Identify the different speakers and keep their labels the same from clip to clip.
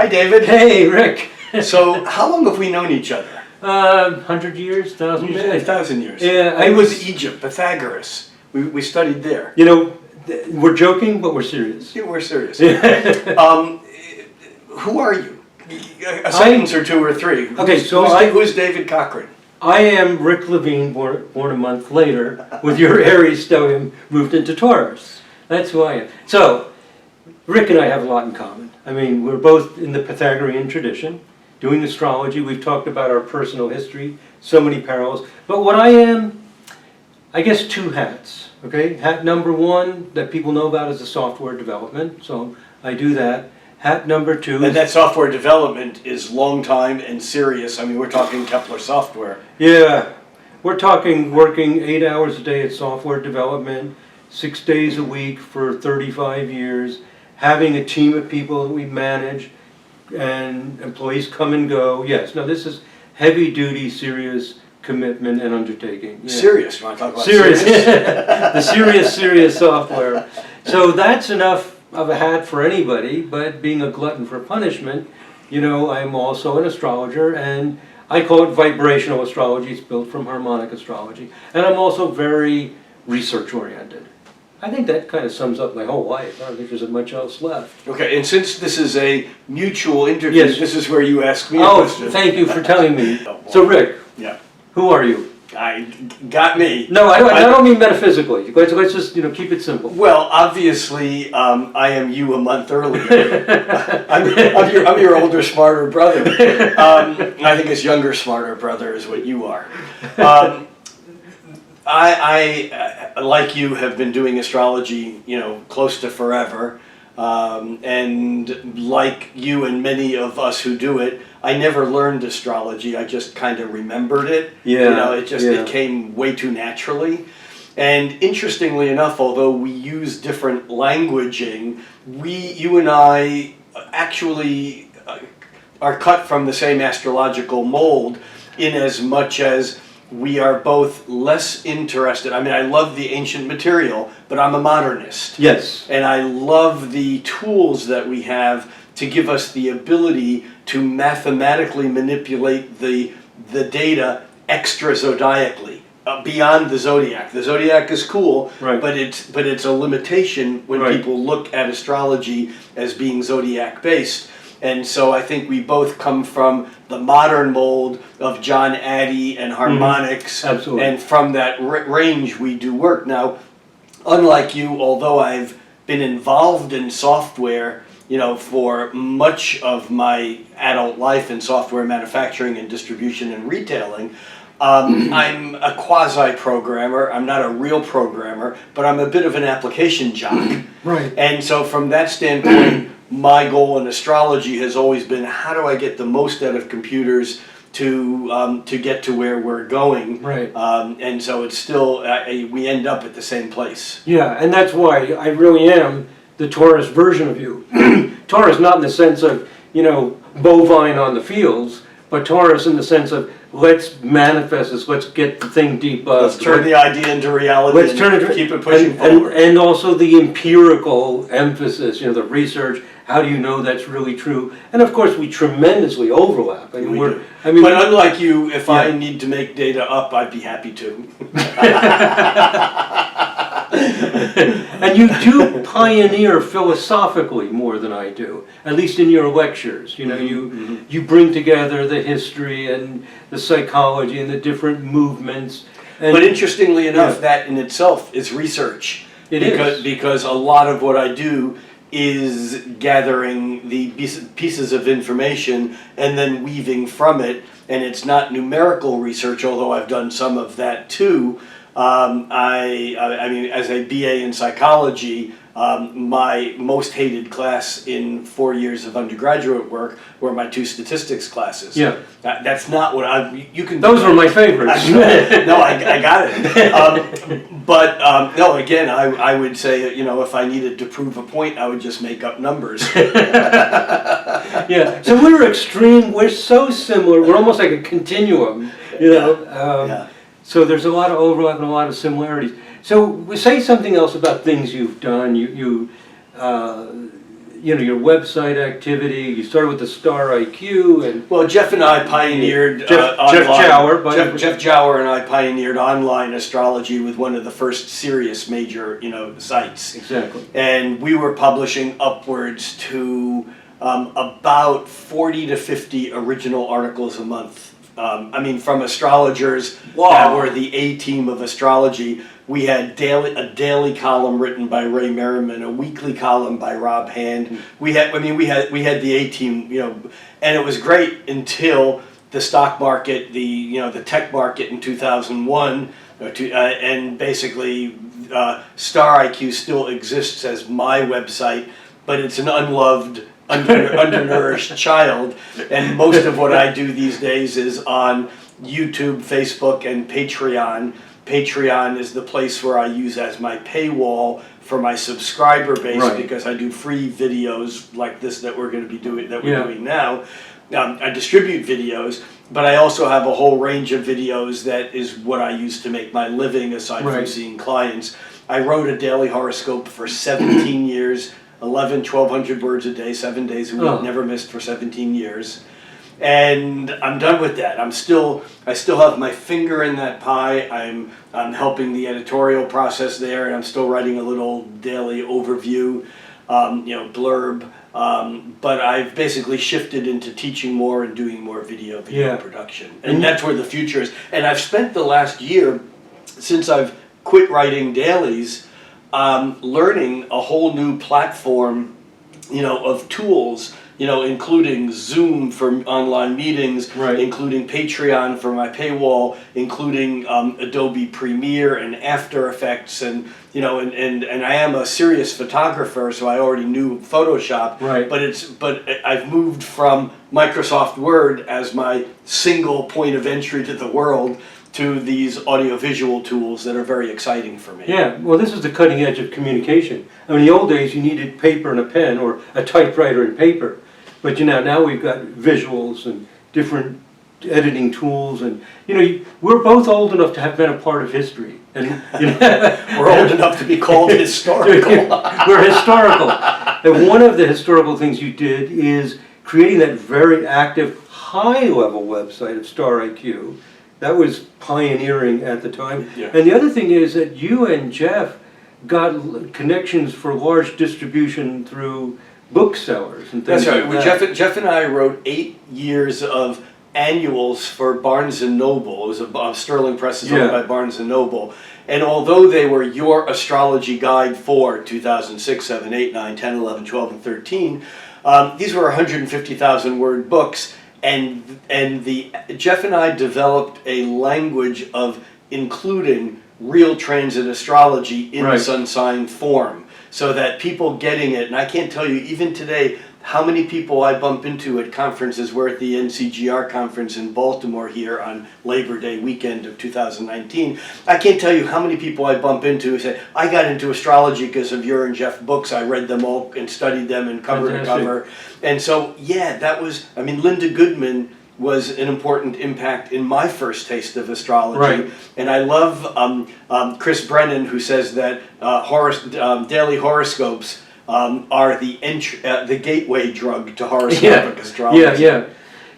Speaker 1: Hi, David.
Speaker 2: Hey, Rick.
Speaker 1: So, how long have we known each other?
Speaker 2: 100 years, 1,000 years.
Speaker 1: 1,000 years.
Speaker 2: Yeah,
Speaker 1: I was Egypt, Pythagoras. We studied there.
Speaker 2: You know, we're joking, but we're serious.
Speaker 1: Yeah, we're serious. Who are you? A sentence or two or three.
Speaker 2: Okay, so
Speaker 1: who's David Cochrane?
Speaker 2: I am Rick Levine, born a month later, with your Aries stellium moved into Taurus. That's who I am. So, Rick and I have a lot in common. I mean, we're both in the Pythagorean tradition, doing astrology. We've talked about our personal history, so many parallels. But what I am, I guess two hats, okay? Hat number one that people know about is the software development, so I do that. Hat number two.
Speaker 1: And that software development is long time and serious. I mean, we're talking Kepler software.
Speaker 2: Yeah, we're talking working 8 hours a day at software development, 6 days a week for 35 years, having a team of people that we manage, and employees come and go. Yes, no, this is heavy duty, serious commitment and undertaking. Yeah.
Speaker 1: Serious, you want to talk about
Speaker 2: serious? The serious software. So that's enough of a hat for anybody, but being a glutton for punishment, you know, I'm also an astrologer, and I call it vibrational astrology. It's built from harmonic astrology. And I'm also very research oriented. I think that kind of sums up my whole life. I don't think there's much else left.
Speaker 1: Okay, and since this is a mutual interview,
Speaker 2: yes.
Speaker 1: This is where you ask me a
Speaker 2: Oh,
Speaker 1: question.
Speaker 2: thank you for telling me. So Rick,
Speaker 1: yeah,
Speaker 2: who are you?
Speaker 1: Got me.
Speaker 2: No, I don't mean metaphysically. Let's just keep it simple.
Speaker 1: Well, obviously, I am you a month earlier. I'm your older, smarter brother. I think his younger, smarter brother is what you are. I like you, have been doing astrology, you know, close to forever. And like you and many of us who do it, I never learned astrology. I just kind of remembered it.
Speaker 2: Yeah.
Speaker 1: You know, it came way too naturally. And interestingly enough, although we use different languaging, you and I actually are cut from the same astrological mold, in as much as we are both less interested. I mean, I love the ancient material, but I'm a modernist.
Speaker 2: Yes.
Speaker 1: And I love the tools that we have to give us the ability to mathematically manipulate the data extra zodiacally, beyond the zodiac. The zodiac is cool,
Speaker 2: right.
Speaker 1: but it's a limitation when
Speaker 2: right.
Speaker 1: people look at astrology as being zodiac based. And so I think we both come from the modern mold of John Addy and harmonics.
Speaker 2: Mm-hmm. Absolutely.
Speaker 1: And from that range we do work. Now, unlike you, although I've been involved in software, you know, for much of my adult life in software manufacturing and distribution and retailing, I'm a quasi-programmer. I'm not a real programmer, but I'm a bit of an application jock.
Speaker 2: Right.
Speaker 1: And so from that standpoint, my goal in astrology has always been, how do I get the most out of computers to get to where we're going?
Speaker 2: Right.
Speaker 1: And so it's still, we end up at the same place.
Speaker 2: Yeah, and that's why I really am the Taurus version of you. Taurus not in the sense of, you know, bovine on the fields, but Taurus in the sense of, let's manifest this, let's get the thing deep up.
Speaker 1: Let's turn the idea into reality.
Speaker 2: Let's turn it,
Speaker 1: keep it pushing forward.
Speaker 2: And also the empirical emphasis, you know, the research. How do you know that's really true? And of course, we tremendously overlap. I mean,
Speaker 1: but unlike you, if I need to make data up, I'd be happy to.
Speaker 2: And you do pioneer philosophically more than I do, at least in your lectures. You know, you bring together the history and the psychology and the different movements. And
Speaker 1: but interestingly enough, that in itself is research. Because a lot of what I do is gathering the pieces of information and then weaving from it. And it's not numerical research, although I've done some of that too. I mean, as a BA in psychology, my most hated class in 4 years of undergraduate work were my 2 statistics classes.
Speaker 2: Yeah.
Speaker 1: That's not what you can.
Speaker 2: Those were my favorites.
Speaker 1: No, I got it. But no, again, I would say, you know, if I needed to prove a point, I would just make up numbers.
Speaker 2: Yeah. So we're so similar. We're almost like a continuum, you know.
Speaker 1: Yeah.
Speaker 2: So there's a lot of overlap and a lot of similarities. So say something else about things you've done. You your website activity. You started with the Star IQ and
Speaker 1: Well, Jeff and I pioneered
Speaker 2: Jeff
Speaker 1: online.
Speaker 2: Jower,
Speaker 1: Jeff Jower and I pioneered online astrology with one of the first serious major, sites.
Speaker 2: exactly.
Speaker 1: And we were publishing upwards to about 40 to 50 original articles a month. From astrologers that were the A-team of astrology. We had a daily column written by Ray Merriman, a weekly column by Rob Hand. We had the A-team, and it was great until the stock market, the tech market in 2001, and basically Star IQ still exists as my website, but it's an unloved, undernourished child, and most of what I do these days is on YouTube, Facebook, and Patreon. Patreon is the place where I use as my paywall for my subscriber base,
Speaker 2: Right.
Speaker 1: because I do free videos like this that we're going to be doing doing now. I distribute videos, but I also have a whole range of videos that is what I use to make my living aside from
Speaker 2: Right.
Speaker 1: seeing clients. I wrote a daily horoscope for 17 years, 1,200 words a day, 7 days a week,
Speaker 2: Oh.
Speaker 1: never missed for 17 years. And I'm done with that. I still have my finger in that pie. I'm helping the editorial process there, and I'm still writing a little daily overview, blurb. But I've basically shifted into teaching more and doing more video
Speaker 2: Yeah.
Speaker 1: production, and that's where the future is. And I've spent the last year, since I've quit writing dailies, learning a whole new platform, of tools. Including Zoom for online meetings,
Speaker 2: Right.
Speaker 1: including Patreon for my paywall, including Adobe Premiere and After Effects, and I am a serious photographer, so I already knew Photoshop.
Speaker 2: Right.
Speaker 1: But I've moved from Microsoft Word as my single point of entry to the world to these audiovisual tools that are very exciting for me.
Speaker 2: Yeah, well, this is the cutting edge of communication. In the old days, you needed paper and a pen, or a typewriter and paper. But now we've got visuals and different editing tools, and we're both old enough to have been a part of history, and
Speaker 1: We're old enough to be called historical.
Speaker 2: We're historical. And one of the historical things you did is creating that very active, high-level website of Star IQ. That was pioneering at the time.
Speaker 1: Yeah.
Speaker 2: And the other thing is that you and Jeff got connections for large distribution through booksellers and things
Speaker 1: That's right.
Speaker 2: like that.
Speaker 1: Jeff and I wrote 8 years of annuals for Barnes & Noble. It was Sterling Press is owned by Barnes & Noble. And although they were your astrology guide for 2006, 7, 8, 9, 10, 11, 12, and 13, these were 150,000 word books. And Jeff and I developed a language of including real transit astrology in
Speaker 2: Right.
Speaker 1: sun sign form, so that people getting it, and I can't tell you even today how many people I bump into at conferences. We're at the NCGR conference in Baltimore here on Labor Day weekend of 2019. I can't tell you how many people I bump into who say, I got into astrology because of your and Jeff books. I read them all and studied them and cover to cover. And so, that was, Linda Goodman was an important impact in my first taste of astrology.
Speaker 2: Right.
Speaker 1: And I love Chris Brennan, who says that daily horoscopes are the gateway drug to horoscopic astrology.
Speaker 2: Yeah.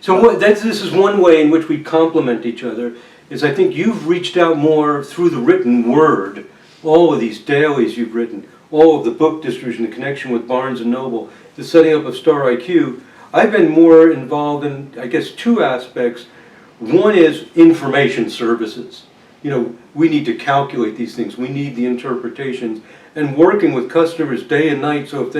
Speaker 2: So this is one way in which we complement each other, is I think you've reached out more through the written word, all of these dailies you've written, all of the book distribution, the connection with Barnes & Noble, the setting up of Star IQ. I've been more involved in, I guess, 2 aspects. One is information services. We need to calculate these things. We need the interpretations. And working with customers day and night, so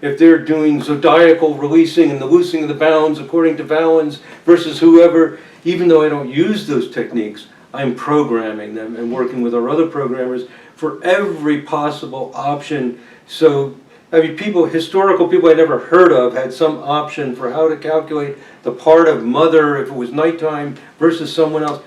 Speaker 2: if they're doing zodiacal releasing and the loosing of the bounds according to Valens versus whoever, even though I don't use those techniques, I'm programming them and working with our other programmers for every possible option. So historical people I'd never heard of had some option for how to calculate the part of mother if it was nighttime versus someone else.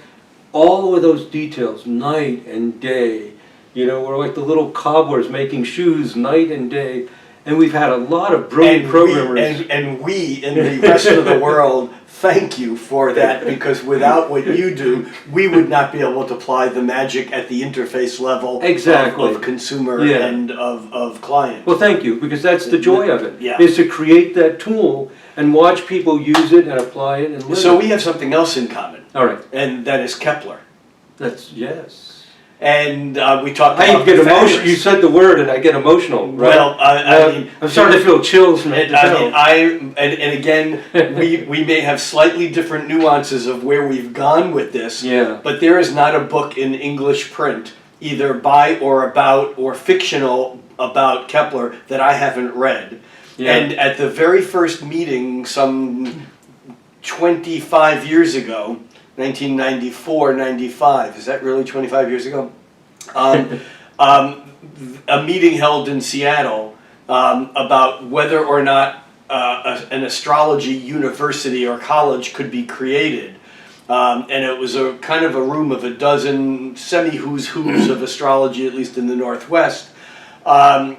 Speaker 2: All of those details, night and day, we're like the little cobblers making shoes night and day. and we've had a lot of brilliant programmers.
Speaker 1: And we in the rest of the world thank you for that, because without what you do, we would not be able to apply the magic at the interface level
Speaker 2: Exactly.
Speaker 1: of consumer
Speaker 2: Yeah.
Speaker 1: and of client.
Speaker 2: Well, thank you, because that's the joy of it,
Speaker 1: Yeah.
Speaker 2: is to create that tool and watch people use it and apply it and live
Speaker 1: So
Speaker 2: it.
Speaker 1: we have something else in common,
Speaker 2: All right,
Speaker 1: and that is Kepler.
Speaker 2: that's, yes.
Speaker 1: And we talked
Speaker 2: I
Speaker 1: about
Speaker 2: get emotional,
Speaker 1: Pythagoras.
Speaker 2: you said the word and I get emotional, right?
Speaker 1: Well, I mean,
Speaker 2: I'm starting to feel chills from head to toe.
Speaker 1: and again, we may have slightly different nuances of where we've gone with this,
Speaker 2: Yeah.
Speaker 1: but there is not a book in English print, either by or about or fictional about Kepler, that I haven't read.
Speaker 2: Yeah.
Speaker 1: And at the very first meeting, some 25 years ago, 1994, 95, is that really 25 years ago? A meeting held in Seattle about whether or not an astrology university or college could be created. And it was a kind of a room of a dozen semi-who's who's of astrology, at least in the Northwest. And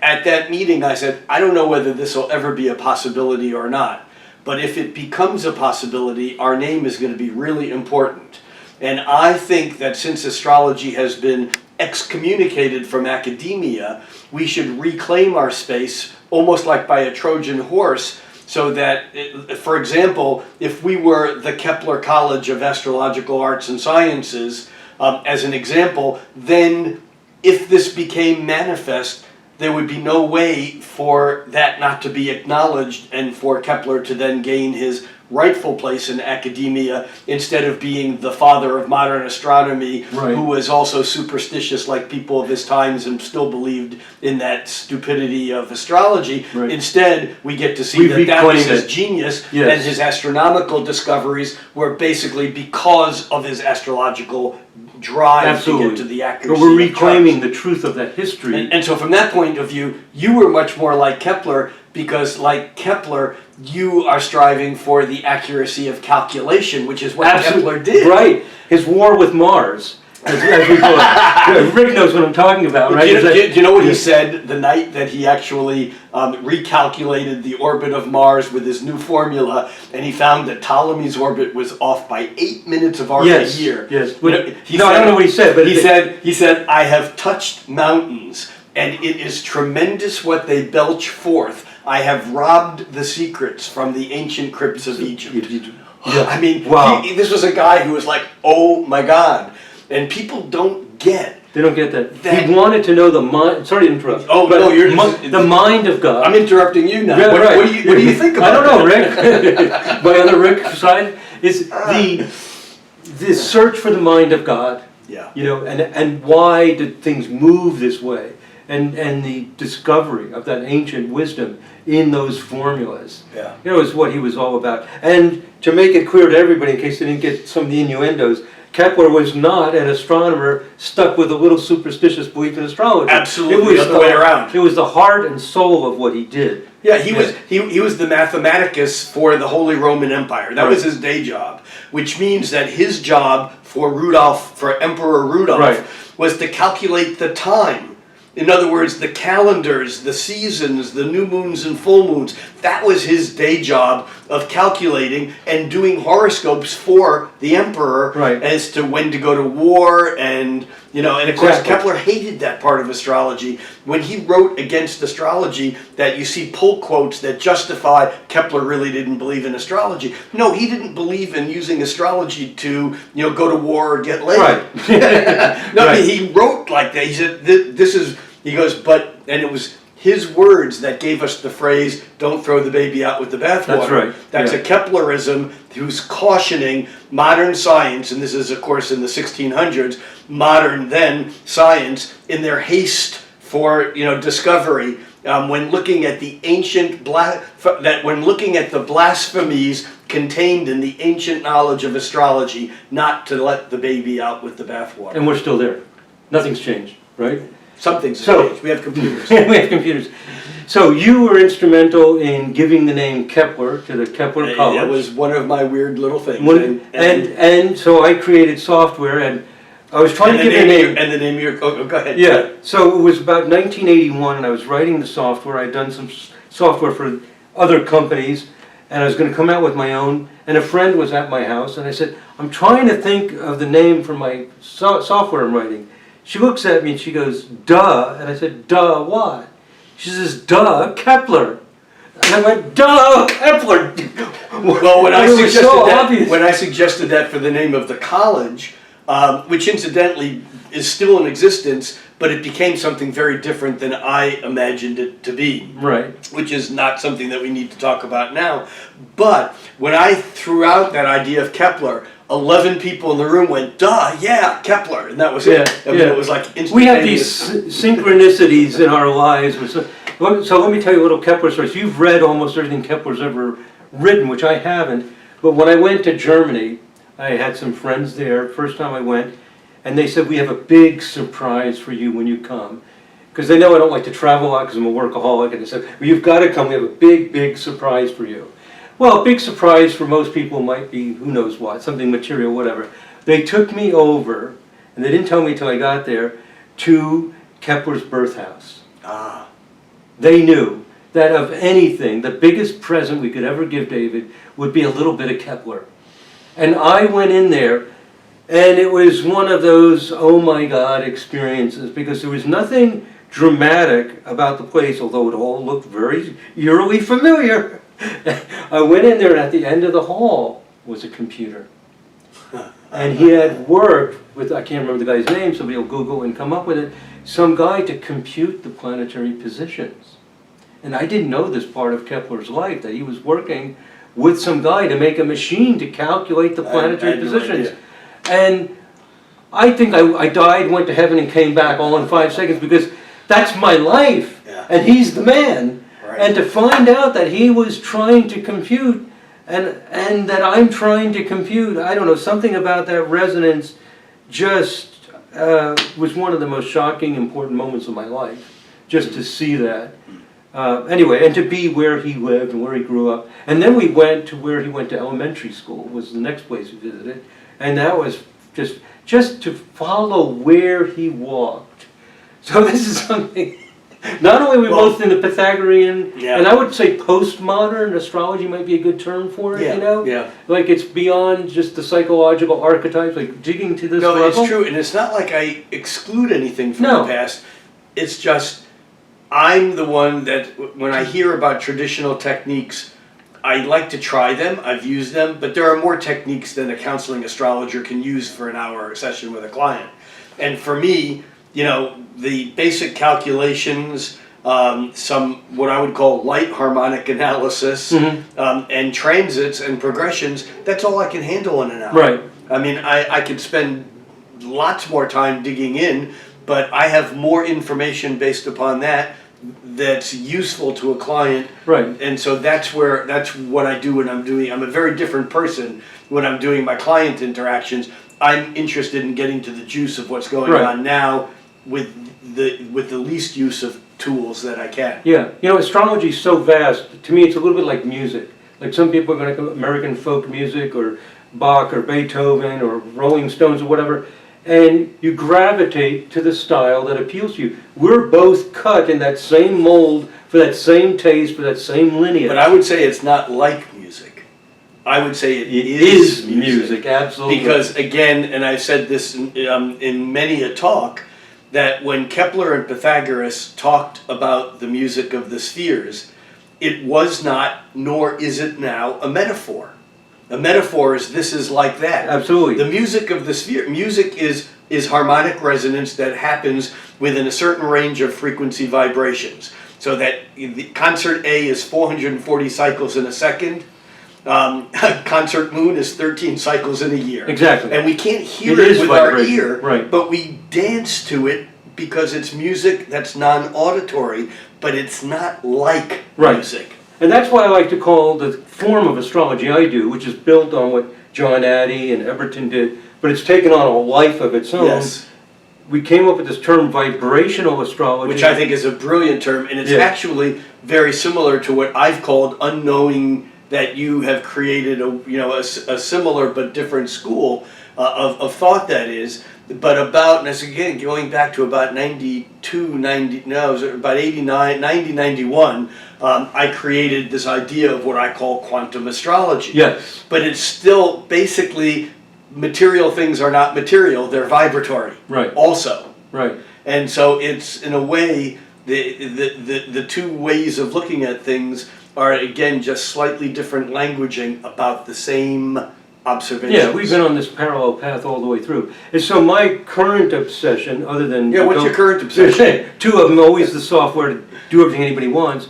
Speaker 1: at that meeting I said, I don't know whether this will ever be a possibility or not, but if it becomes a possibility, our name is going to be really important. And I think that since astrology has been excommunicated from academia, we should reclaim our space almost like by a Trojan horse, so that, for example, if we were the Kepler College of Astrological Arts and Sciences, as an example, then if this became manifest, there would be no way for that not to be acknowledged and for Kepler to then gain his rightful place in academia instead of being the father of modern astronomy,
Speaker 2: Right.
Speaker 1: who was also superstitious like people of his times and still believed in that stupidity of astrology.
Speaker 2: Right.
Speaker 1: Instead, we get to see
Speaker 2: We
Speaker 1: that was
Speaker 2: reclaim
Speaker 1: his
Speaker 2: it.
Speaker 1: genius,
Speaker 2: Yes.
Speaker 1: and his astronomical discoveries were basically because of his astrological drive
Speaker 2: Absolutely.
Speaker 1: to get to the accuracy
Speaker 2: But we're
Speaker 1: of
Speaker 2: reclaiming
Speaker 1: charts.
Speaker 2: the truth of that history.
Speaker 1: And so from that point of view, you were much more like Kepler, because like Kepler, you are striving for the accuracy of calculation, which is what Kepler did.
Speaker 2: Right. His war with Mars, as we call it. Yeah, Rick knows what I'm talking about, right?
Speaker 1: Do you know what he said the night that he actually recalculated the orbit of Mars with his new formula, and he found that Ptolemy's orbit was off by 8 minutes of arc a year?
Speaker 2: Yes.
Speaker 1: You know,
Speaker 2: I don't know what he said, but
Speaker 1: he said, I have touched mountains, and it is tremendous what they belch forth. I have robbed the secrets from the ancient crypts of Egypt.
Speaker 2: Yeah.
Speaker 1: I mean,
Speaker 2: Wow.
Speaker 1: this was a guy who was like, oh my God. And people don't get.
Speaker 2: They don't get that. He wanted to know the mind. Sorry to interrupt.
Speaker 1: Oh,
Speaker 2: but
Speaker 1: no, you're
Speaker 2: the mind of God.
Speaker 1: I'm interrupting you now.
Speaker 2: Yeah, right.
Speaker 1: What do you think about
Speaker 2: I don't know,
Speaker 1: that?
Speaker 2: Rick. My other Rick side is the search for the mind of God.
Speaker 1: Yeah.
Speaker 2: You know, and why did things move this way? And the discovery of that ancient wisdom in those formulas.
Speaker 1: Yeah.
Speaker 2: You know, is what he was all about. And to make it clear to everybody, in case they didn't get some of the innuendos, Kepler was not an astronomer stuck with a little superstitious belief in astrology.
Speaker 1: Absolutely, the other way around.
Speaker 2: It was the heart and soul of what he did.
Speaker 1: Yeah, he was the mathematicus for the Holy Roman Empire. That was
Speaker 2: Right.
Speaker 1: his day job, which means that his job for Emperor Rudolph,
Speaker 2: Right.
Speaker 1: was to calculate the time. In other words, the calendars, the seasons, the new moons and full moons. That was his day job of calculating and doing horoscopes for the emperor,
Speaker 2: Right.
Speaker 1: as to when to go to war, and and of course
Speaker 2: Exactly.
Speaker 1: Kepler hated that part of astrology. When he wrote against astrology, that you see pull quotes that justify Kepler really didn't believe in astrology. No, he didn't believe in using astrology to go to war or get laid.
Speaker 2: Right.
Speaker 1: No, I
Speaker 2: Right.
Speaker 1: mean, he wrote like that. He said, this is, he goes, and it was his words that gave us the phrase, don't throw the baby out with the bathwater.
Speaker 2: That's right.
Speaker 1: That's
Speaker 2: Yeah.
Speaker 1: a Keplerism who's cautioning modern science, and this is, of course, in the 1600s, modern then science, in their haste for, discovery, when looking at the ancient, when looking at the blasphemies contained in the ancient knowledge of astrology, not to let the baby out with the bathwater.
Speaker 2: And we're still there. Nothing's changed, right?
Speaker 1: Something's
Speaker 2: So-
Speaker 1: changed. We have computers.
Speaker 2: We have computers. So you were instrumental in giving the name Kepler to the Kepler College.
Speaker 1: That was one of my weird little things.
Speaker 2: And so I created software, and I was trying to give it a name.
Speaker 1: And the name of your, go ahead.
Speaker 2: Yeah, so it was about 1981, and I was writing the software. I'd done some software for other companies, and I was going to come out with my own. And a friend was at my house, and I said, I'm trying to think of the name for my software I'm writing. She looks at me and she goes, duh. And I said, duh, what? She says, duh, Kepler. And I went, duh, Kepler.
Speaker 1: Well, when
Speaker 2: when
Speaker 1: I suggested that for the name of the college, which incidentally is still in existence, but it became something very different than I imagined it to be.
Speaker 2: Right.
Speaker 1: Which is not something that we need to talk about now. But when I threw out that idea of Kepler, 11 people in the room went, duh, yeah, Kepler, and that was it. I mean, it was like instantaneous.
Speaker 2: We have these synchronicities in our lives. So let me tell you a little Kepler story. So you've read almost everything Kepler's ever written, which I haven't. But when I went to Germany, I had some friends there, first time I went, and they said, we have a big surprise for you when you come. Because they know I don't like to travel a lot because I'm a workaholic, and they said, well, you've got to come, we have a big, big surprise for you. Well, a big surprise for most people might be, who knows what, something material, whatever. They took me over, and they didn't tell me till I got there, to Kepler's birth house.
Speaker 1: Ah.
Speaker 2: They knew that of anything, the biggest present we could ever give David would be a little bit of Kepler. And I went in there, and it was one of those, oh my God, experiences, because there was nothing dramatic about the place, although it all looked very eerily familiar. I went in there, and at the end of the hall was a computer. And he had worked with, I can't remember the guy's name, somebody will Google and come up with it, some guy to compute the planetary positions. And I didn't know this part of Kepler's life, that he was working with some guy to make a machine to calculate the planetary positions. And I think I died, went to heaven, and came back all in 5 seconds, because that's my life.
Speaker 1: Yeah.
Speaker 2: And he's the man.
Speaker 1: Right.
Speaker 2: And to find out that he was trying to compute, and that I'm trying to compute, I don't know, something about that resonance just was one of the most shocking, important moments of my life, just to see that. Anyway, and to be where he lived and where he grew up. And then we went to where he went to elementary school, was the next place we visited. And that was just to follow where he walked. So this is something, not only are we both in the Pythagorean, and I would say postmodern astrology might be a good term for it, you know?
Speaker 1: Yeah.
Speaker 2: Like it's beyond just the psychological archetypes, like digging to this level.
Speaker 1: No, it's true, and it's not like I exclude anything from the past. It's just, I'm the one that, when I hear about traditional techniques, I like to try them, I've used them, but there are more techniques than a counseling astrologer can use for an hour session with a client. And for me, you know, the basic calculations, some what I would call light harmonic analysis, and transits and progressions, that's all I can handle in an hour.
Speaker 2: Right.
Speaker 1: I mean, I could spend lots more time digging in, but I have more information based upon that's useful to a client.
Speaker 2: Right.
Speaker 1: And so that's what I do when I'm doing, I'm a very different person when I'm doing my client interactions. I'm interested in getting to the juice of what's going on now with the least use of tools that I can.
Speaker 2: Yeah, you know, astrology is so vast. To me, it's a little bit like music. Like some people are going to American folk music, or Bach, or Beethoven, or Rolling Stones, or whatever, and you gravitate to the style that appeals to you. We're both cut in that same mold for that same taste, for that same lineage.
Speaker 1: But I would say it's not like music. I would say it is music.
Speaker 2: Absolutely.
Speaker 1: Because again, and I've said this in many a talk, that when Kepler and Pythagoras talked about the music of the spheres, it was not, nor is it now, a metaphor. A metaphor is this is like that.
Speaker 2: Absolutely.
Speaker 1: The music of the sphere, music is harmonic resonance that happens within a certain range of frequency vibrations. So that the concert A is 440 cycles in a second. Concert moon is 13 cycles in a year.
Speaker 2: Exactly.
Speaker 1: And we can't hear it with our ear,
Speaker 2: right,
Speaker 1: but we dance to it because it's music that's non-auditory, but it's not like music.
Speaker 2: And that's why I like to call the form of astrology I do, which is built on what John Addy and Eberton did, but it's taken on a life of its own.
Speaker 1: Yes.
Speaker 2: We came up with this term, vibrational astrology.
Speaker 1: Which I think is a brilliant term, and it's actually very similar to what I've called unknowing, that you have created a similar but different school of thought, that is But about, and this again, going back to about 92, 90, no, it was about 89, 90, 91, I created this idea of what I call quantum astrology.
Speaker 2: Yes.
Speaker 1: But it's still basically material things are not material, they're vibratory.
Speaker 2: Right.
Speaker 1: Also.
Speaker 2: Right.
Speaker 1: And so it's, in a way, the two ways of looking at things are, again, just slightly different languaging about the same observations.
Speaker 2: Yeah, we've been on this parallel path all the way through. And so my current obsession, other than...
Speaker 1: Yeah, what's your current obsession?
Speaker 2: Two of them, always the software to do everything anybody wants,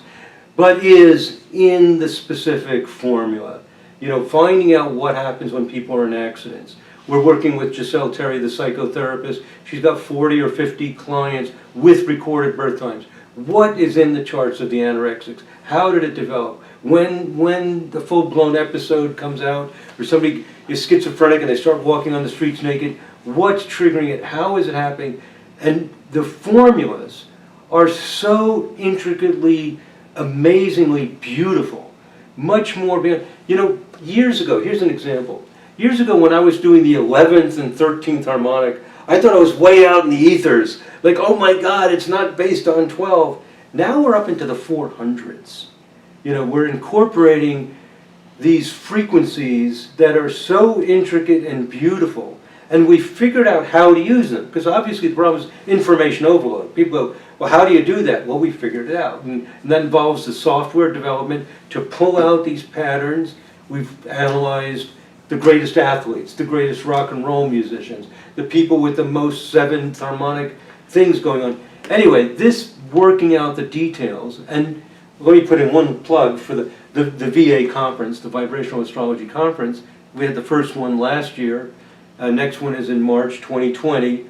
Speaker 2: but is in the specific formula. You know, finding out what happens when people are in accidents. We're working with Giselle Terry, the psychotherapist. She's got 40 or 50 clients with recorded birth times. What is in the charts of the anorexics? How did it develop? When the full-blown episode comes out, or somebody is schizophrenic and they start walking on the streets naked, what's triggering it? How is it happening? And the formulas are so intricately, amazingly beautiful. Much more beyond, you know, years ago, here's an example. Years ago when I was doing the 11th and 13th harmonic, I thought I was way out in the ethers. Like, oh my God, it's not based on 12. Now we're up into the 400s. You know, we're incorporating these frequencies that are so intricate and beautiful. And we figured out how to use them. Because obviously the problem is information overload. People go, well, how do you do that? Well, we figured it out. And that involves the software development to pull out these patterns. We've analyzed the greatest athletes, the greatest rock and roll musicians, the people with the most 7th harmonic things going on. Anyway, this working out the details, and let me put in one plug for the VA conference, the Vibrational Astrology Conference. We had the first one last year. Next one is in March 2020.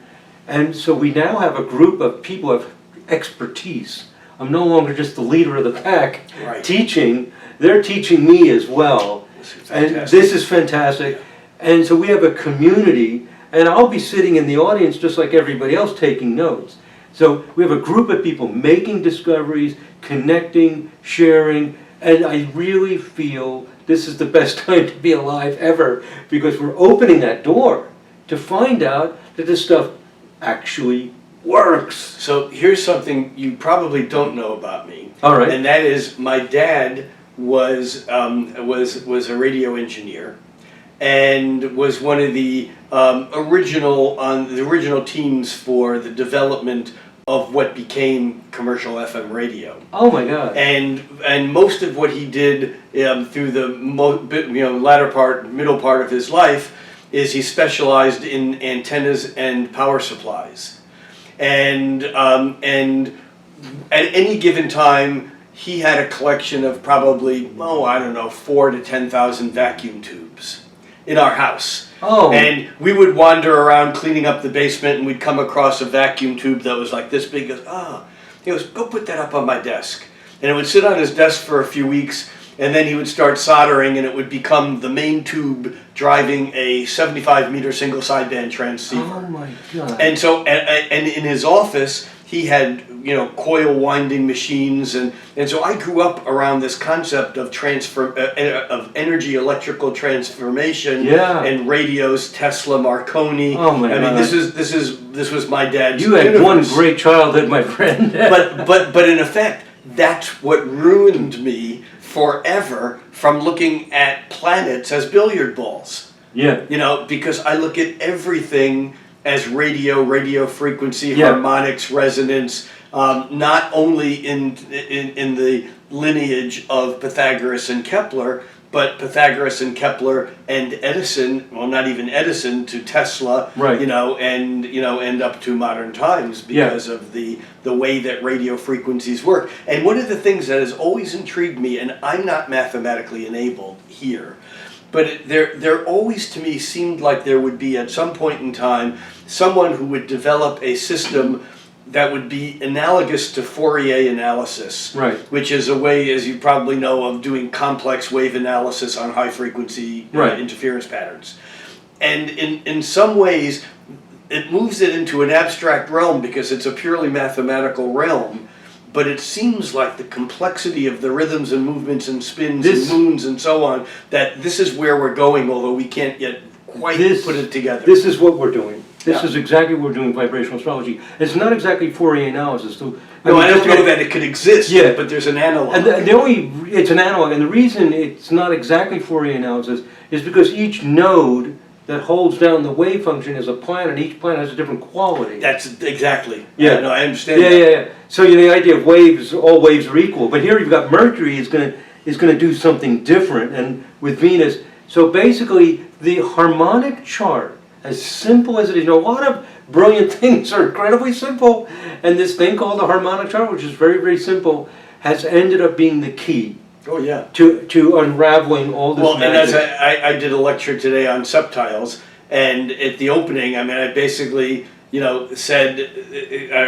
Speaker 2: And so we now have a group of people of expertise. I'm no longer just the leader of the pack teaching. They're teaching me as well. And this is fantastic. And so we have a community, and I'll be sitting in the audience just like everybody else taking notes. So we have a group of people making discoveries, connecting, sharing, and I really feel this is the best time to be alive ever, because we're opening that door to find out that this stuff actually works.
Speaker 1: So here's something you probably don't know about me.
Speaker 2: All right.
Speaker 1: And that is, my dad was a radio engineer, and was one of the original teams for the development of what became commercial FM radio.
Speaker 2: Oh my God!
Speaker 1: And most of what he did through the middle part of his life is he specialized in antennas and power supplies, and at any given time he had a collection of probably 4,000 to 10,000 vacuum tubes in our house.
Speaker 2: Oh.
Speaker 1: And we would wander around cleaning up the basement, and we'd come across a vacuum tube that was like this big. He goes, go put that up on my desk. And it would sit on his desk for a few weeks, and then he would start soldering, and it would become the main tube driving a 75-meter single sideband transceiver.
Speaker 2: Oh my God.
Speaker 1: And so, and in his office, he had, coil winding machines, and so I grew up around this concept of of energy electrical transformation, and radios, Tesla, Marconi.
Speaker 2: Oh my God!
Speaker 1: I mean, this was my dad's.
Speaker 2: You had
Speaker 1: universe.
Speaker 2: one great childhood, my friend.
Speaker 1: but in effect, that's what ruined me forever from looking at planets as billiard balls.
Speaker 2: Yeah.
Speaker 1: Because I look at everything as radio frequency, harmonics, resonance, not only in the lineage of Pythagoras and Kepler, but Pythagoras and Kepler and Edison, well, not even Edison, to Tesla, and up to modern times because of the way that radio frequencies work. And one of the things that has always intrigued me, and I'm not mathematically enabled here, but there always to me seemed like there would be at some point in time someone who would develop a system that would be analogous to Fourier analysis, which is a way, as you probably know, of doing complex wave analysis on high frequency interference patterns. And in some ways, it moves it into an abstract realm because it's a purely mathematical realm. But it seems like the complexity of the rhythms and movements and spins and moons and so on, that this is where we're going, although we can't yet quite put it together.
Speaker 2: This is what we're doing. This is exactly what we're doing vibrational astrology. It's not exactly Fourier analysis. So,
Speaker 1: I don't know that it could exist,
Speaker 2: Yeah.
Speaker 1: but there's an analog.
Speaker 2: And it's an analog, and the reason it's not exactly Fourier analysis is because each node that holds down the wave function is a planet. Each planet has a different quality.
Speaker 1: That's exactly.
Speaker 2: Yeah.
Speaker 1: No, I understand
Speaker 2: Yeah,
Speaker 1: that.
Speaker 2: yeah, yeah. So the idea of waves, all waves are equal. But here you've got Mercury is going to do something different, and with Venus. So basically, the harmonic chart, as simple as it is, a lot of brilliant things are incredibly simple, and this thing called the harmonic chart, which is very, very simple, has ended up being the key
Speaker 1: Oh, yeah.
Speaker 2: to unraveling all this
Speaker 1: Well, and
Speaker 2: magic.
Speaker 1: as I did a lecture today on subtiles, and at the opening, I mean, I basically, said,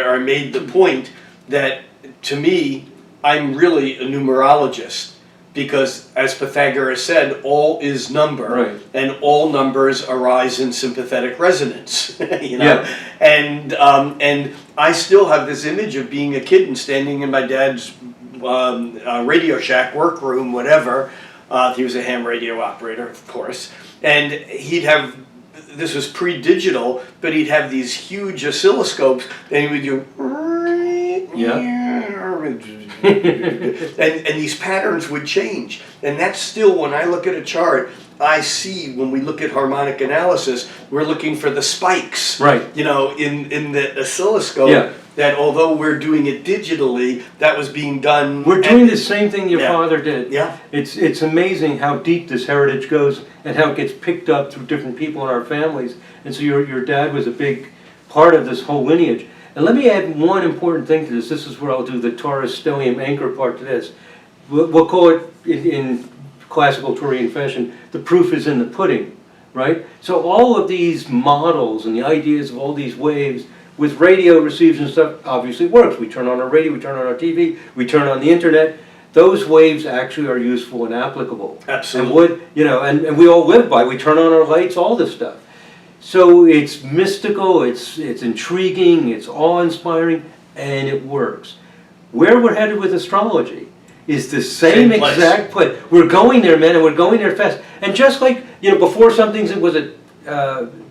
Speaker 1: or made the point that, to me, I'm really a numerologist. Because, as Pythagoras said, all is number,
Speaker 2: Right.
Speaker 1: and all numbers arise in sympathetic resonance.
Speaker 2: Yeah.
Speaker 1: And I still have this image of being a kid and standing in my dad's Radio Shack workroom, whatever. He was a ham radio operator, of course, and he'd have. This was pre-digital, but he'd have these huge oscilloscopes, and he would do. and these patterns would change, and that's still, when I look at a chart, I see, when we look at harmonic analysis, we're looking for the spikes,
Speaker 2: Right.
Speaker 1: In the oscilloscope.
Speaker 2: Yeah.
Speaker 1: That although we're doing it digitally, that was being done.
Speaker 2: We're doing the same thing your
Speaker 1: Yeah.
Speaker 2: father did.
Speaker 1: Yeah.
Speaker 2: It's amazing how deep this heritage goes and how it gets picked up through different people in our families. And so your dad was a big part of this whole lineage. And let me add one important thing to this. This is where I'll do the Taurus stellium anchor part to this. We'll call it, in classical Taurian fashion, the proof is in the pudding, right? So all of these models and the ideas of all these waves with radio receives and stuff obviously works. We turn on our radio, we turn on our TV, we turn on the internet. Those waves actually are useful and applicable.
Speaker 1: Absolutely.
Speaker 2: And and we all live by, we turn on our lights, all this stuff. So it's mystical, it's intriguing, it's awe-inspiring, and it works. Where we're headed with astrology is the same
Speaker 1: place.
Speaker 2: exact place. We're going there, man, and we're going there fast. And just like, before something's, was it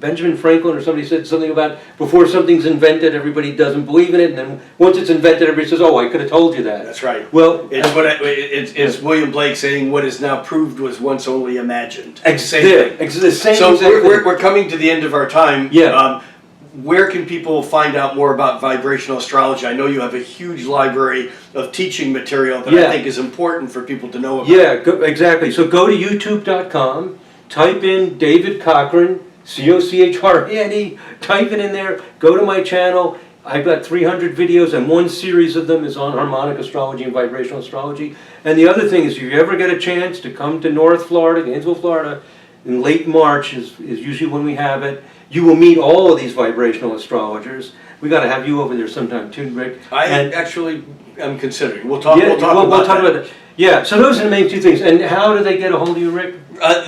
Speaker 2: Benjamin Franklin or somebody said something about before something's invented, everybody doesn't believe in it, and then once it's invented, everybody says, "Oh, I could have told you that."
Speaker 1: That's right.
Speaker 2: Well,
Speaker 1: It's William Blake saying, "What is now proved was once only imagined."
Speaker 2: The same
Speaker 1: So
Speaker 2: exact thing.
Speaker 1: we're coming to the end of our time.
Speaker 2: Yeah.
Speaker 1: Where can people find out more about vibrational astrology? I know you have a huge library of teaching material that I think is important for people to know about.
Speaker 2: Yeah, exactly. So go to youtube.com, type in David Cochrane, Cochrane, type it in there, go to my channel. I've got 300 videos, and one series of them is on harmonic astrology and vibrational astrology. And the other thing is, if you ever get a chance to come to North Florida, Gainesville, Florida, in late March is usually when we have it, you will meet all of these vibrational astrologers. We got to have you over there sometime too, Rick.
Speaker 1: I actually am considering. We'll talk about that.
Speaker 2: Yeah, so those are the main two things. And how do they get a hold of you, Rick?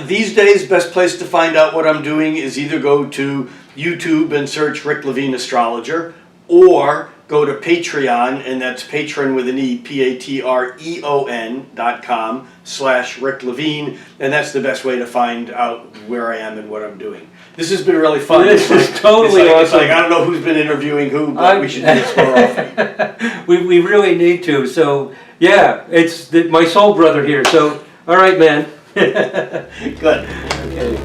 Speaker 1: These days, best place to find out what I'm doing is either go to YouTube and search Rick Levine Astrologer, or go to Patreon, and that's patron with an E, patreon.com/Rick Levine, and that's the best way to find out where I am and what I'm doing. This has been really fun.
Speaker 2: This is totally
Speaker 1: awesome.
Speaker 2: awesome.
Speaker 1: I don't know who's been interviewing who, but we should do this more often.
Speaker 2: We really need to. So, yeah, it's my soul brother here. So, all right, man.
Speaker 1: Good.
Speaker 2: Okay.